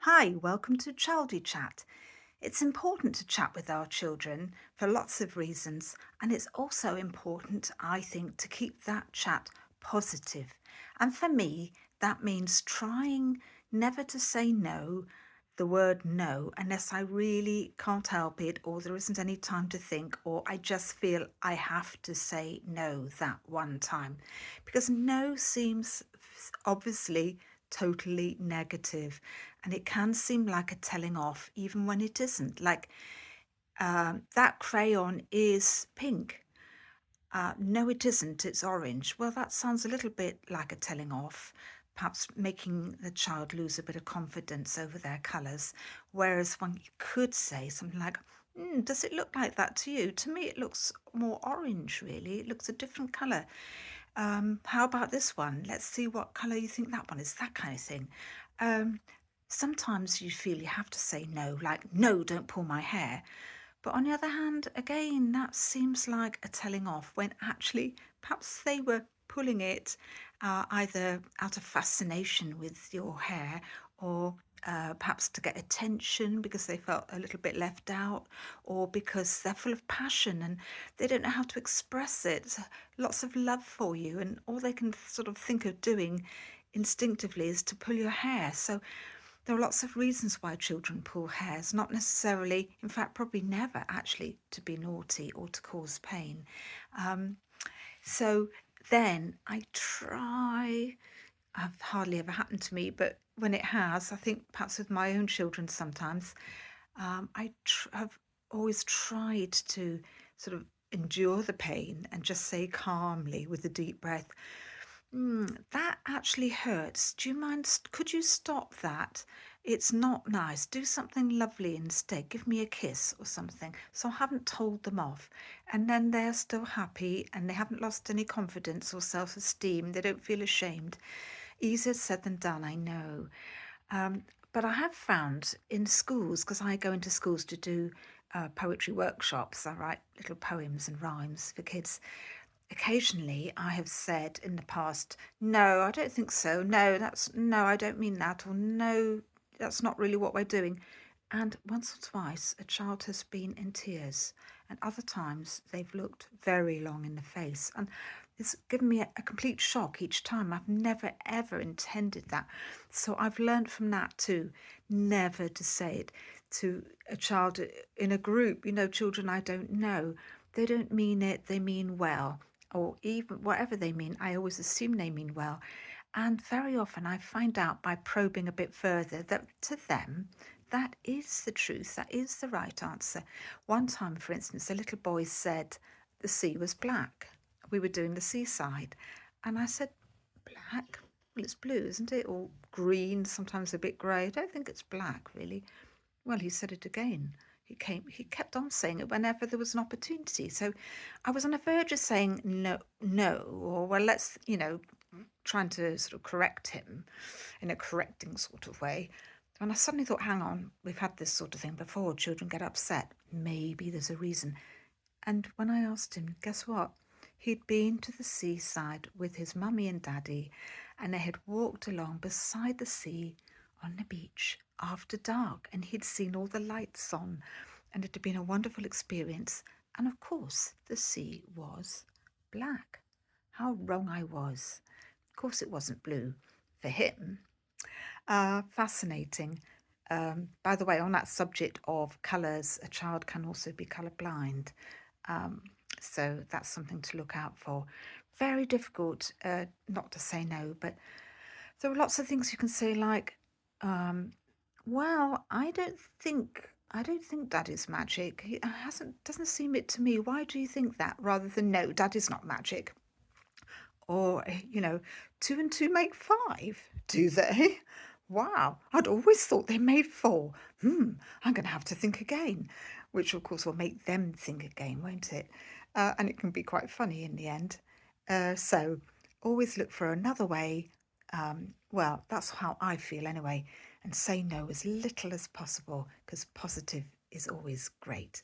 Hi, welcome to Childy Chat. It's important to chat with our children for lots of reasons, and it's also important, I think, to keep that chat positive. And for me, that means trying never to say no, the word no, unless I really can't help it, or there isn't any time to think, or I just feel I have to say no that one time. Because no seems obviously totally negative, and it can seem like a telling off even when it isn't. Like, that crayon is pink. No, it isn't, it's orange. Well, that sounds a little bit like a telling off, perhaps making the child lose a bit of confidence over their colours. Whereas one could say something like, does it look like that to you? To me, it looks more orange, really. It looks a different colour. How about this one? Let's see what colour you think that one is, that kind of thing. Um, Sometimes you feel you have to say no, like, no, don't pull my hair. But on the other hand, again, that seems like a telling off when actually perhaps they were pulling it either out of fascination with your hair or perhaps to get attention because they felt a little bit left out, or because they're full of passion and they don't know how to express it. So lots of love for you, and all they can sort of think of doing instinctively is to pull your hair. So there are lots of reasons why children pull hairs, not necessarily, in fact, probably never actually to be naughty or to cause pain. Um, so then I try, I've hardly ever happened to me, but when it has, I think perhaps with my own children sometimes, have always tried to sort of endure the pain and just say calmly with a deep breath, that actually hurts. Do you mind? Could you stop that? It's not nice. Do something lovely instead. Give me a kiss or something. So I haven't told them off. And then they're still happy and they haven't lost any confidence or self esteem. They don't feel ashamed. Easier said than done, I know. But I have found in schools, because I go into schools to do poetry workshops, I write little poems and rhymes for kids. Occasionally, I have said in the past, no, I don't think so. No, I don't mean that. Or no, that's not really what we're doing. And once or twice, a child has been in tears, and other times they've looked very long in the face. And it's given me a complete shock each time. I've never, ever intended that. So I've learned from that too, never to say it to a child in a group, children I don't know. They don't mean it, they mean well, or even whatever they mean, I always assume they mean well. And very often I find out by probing a bit further that to them, that is the truth, that is the right answer. One time, for instance, a little boy said the sea was black. We were doing the seaside. And I said, black? Well, it's blue, isn't it? Or green, sometimes a bit grey. I don't think it's black, really. Well, he said it again. He kept on saying it whenever there was an opportunity. So I was on the verge of saying no, no, or well, let's, trying to sort of correct him in a correcting sort of way. And I suddenly thought, hang on, we've had this sort of thing before. Children get upset. Maybe there's a reason. And when I asked him, guess what? He'd been to the seaside with his mummy and daddy, and they had walked along beside the sea on the beach after dark, and he'd seen all the lights on, and it had been a wonderful experience. And of course, the sea was black. How wrong I was. Of course, it wasn't blue for him. Fascinating. By the way, on that subject of colours, a child can also be colourblind. Um, so that's something to look out for. Very difficult not to say no, but there are lots of things you can say like, um, well, I don't think Dad is magic. He doesn't seem it to me. Why do you think that? Rather than no, Dad is not magic. Or, two and two make five, do they? Wow, I'd always thought they made four. I'm going to have to think again, which of course will make them think again, won't it? And it can be quite funny in the end. So always look for another way. Well, that's how I feel anyway. And say no as little as possible because positive is always great.